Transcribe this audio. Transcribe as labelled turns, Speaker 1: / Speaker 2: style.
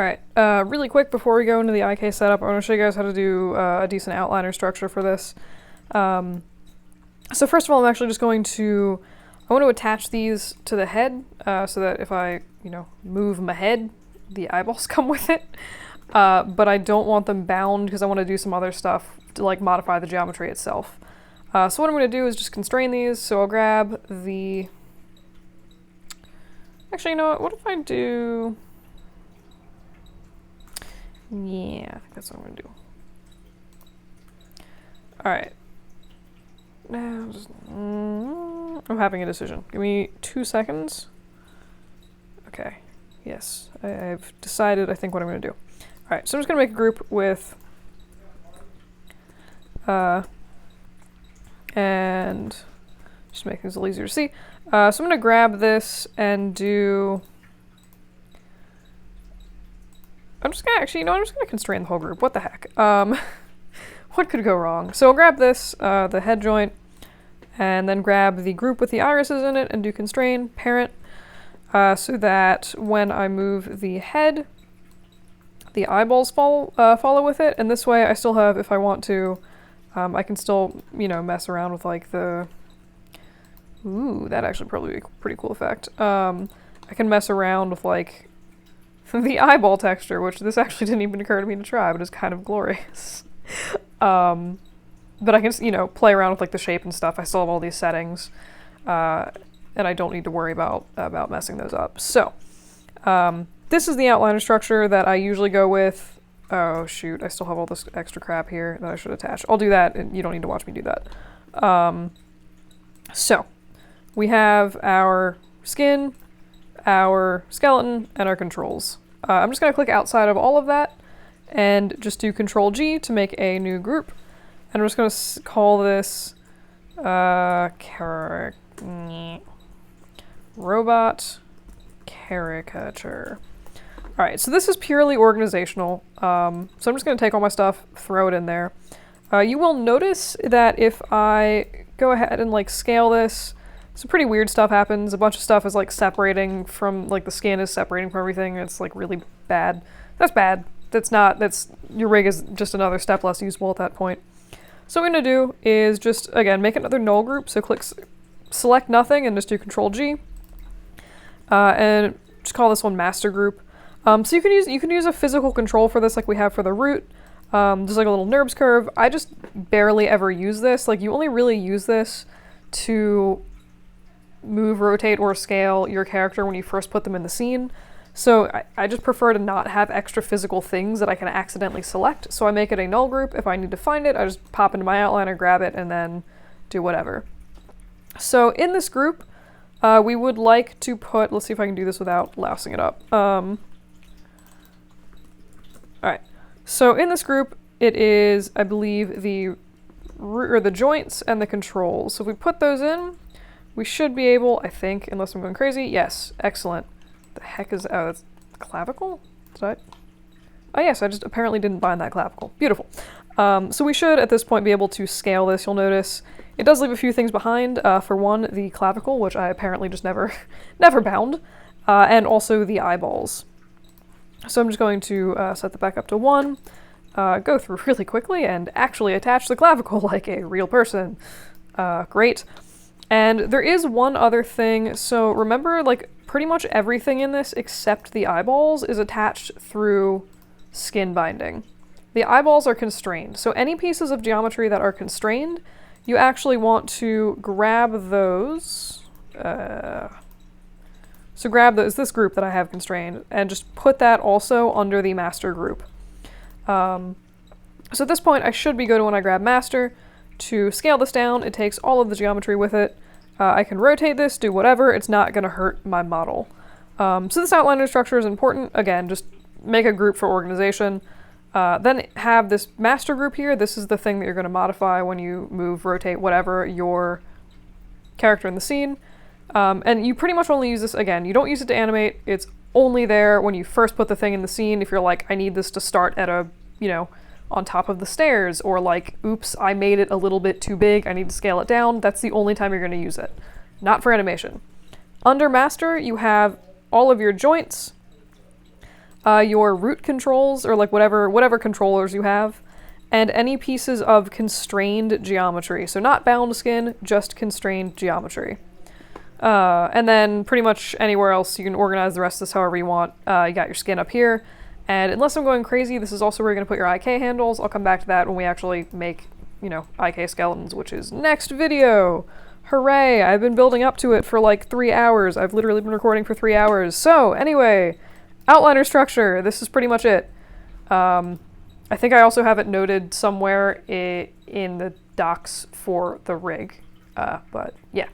Speaker 1: Alright, really quick before we go into the IK setup, I want to show you guys how to do a decent outliner structure for this. So first of all, I'm actually just going to, I want to attach these to the head so that if I, move my head, the eyeballs come with it. But I don't want them bound because I want to do some other stuff to like modify the geometry itself. So what I'm going to do is just constrain these. So I'll grab the, actually, you know what if I do, yeah, I think that's what I'm going to do. Alright. Now, I'm having a decision. Give me 2 seconds. Okay. Yes, I've decided, I think, what I'm going to do. Alright, so I'm just going to make a group with, and just make things a little easier to see. So I'm going to grab this and do, I'm just going to, actually, I'm just going to constrain the whole group. What the heck? What could go wrong? So I'll grab this, the head joint, and then grab the group with the irises in it and do constrain parent, so that when I move the head, the eyeballs follow with it, and this way I still have, if I want to, I can still, mess around with like the, ooh, that actually probably be a pretty cool effect. I can mess around with like the eyeball texture, which this actually didn't even occur to me to try, but is kind of glorious. But I can, play around with like the shape and stuff. I still have all these settings, and I don't need to worry about messing those up. So, this is the outliner structure that I usually go with. Oh shoot, I still have all this extra crap here that I should attach. I'll do that, and you don't need to watch me do that. So, we have our skin, our skeleton, and our controls. I'm just going to click outside of all of that, and just do Control G to make a new group. And I'm just going to call this robot caricature. Alright, so this is purely organizational. So I'm just going to take all my stuff, throw it in there. You will notice that if I go ahead and like scale this, some pretty weird stuff happens. A bunch of stuff is like separating from, like the skin is separating from everything. It's like really bad. That's bad. Your rig is just another step less usable at that point. So what I'm going to do is just, again, make another null group. So select nothing and just do Control G. And just call this one master group. So you can use a physical control for this like we have for the root. Just like a little NURBS curve. I just barely ever use this. Like you only really use this to move, rotate, or scale your character when you first put them in the scene. So I just prefer to not have extra physical things that I can accidentally select. So I make it a null group. If I need to find it, I just pop into my outliner, grab it, and then do whatever. So in this group, we would like to put, let's see if I can do this without lousing it up. Alright, so in this group, it is, I believe, the joints and the controls. So if we put those in, we should be able, I think, unless I'm going crazy, yes, excellent. The heck is, oh, that's clavicle? Oh yes, I just apparently didn't bind that clavicle. Beautiful. So we should, at this point, be able to scale this. You'll notice it does leave a few things behind. For one, the clavicle, which I apparently just never bound, and also the eyeballs. So I'm just going to set the back up to 1, go through really quickly, and actually attach the clavicle like a real person. Great. And there is one other thing. So remember, like, pretty much everything in this except the eyeballs is attached through skin binding. The eyeballs are constrained. So any pieces of geometry that are constrained, you actually want to grab those. So grab this group that I have constrained and just put that also under the master group. So at this point, I should be good when I grab master. To scale this down, it takes all of the geometry with it. I can rotate this, do whatever, it's not going to hurt my model. So this outliner structure is important. Again, just make a group for organization. Then have this master group here. This is the thing that you're going to modify when you move, rotate, whatever, your character in the scene. And you pretty much only use this, again, you don't use it to animate. It's only there when you first put the thing in the scene. If you're like, I need this to start at a, on top of the stairs, or like, oops, I made it a little bit too big, I need to scale it down, that's the only time you're going to use it. Not for animation. Under master, you have all of your joints, your root controls, or like whatever controllers you have, and any pieces of constrained geometry. So not bound skin, just constrained geometry. And then pretty much anywhere else you can organize the rest of this however you want. You got your skin up here. And unless I'm going crazy, this is also where you're going to put your IK handles. I'll come back to that when we actually make, you know, IK skeletons, which is next video. Hooray! I've been building up to it for like 3 hours. I've literally been recording for 3 hours. So anyway, outliner structure. This is pretty much it. I think I also have it noted somewhere in the docs for the rig. But yeah.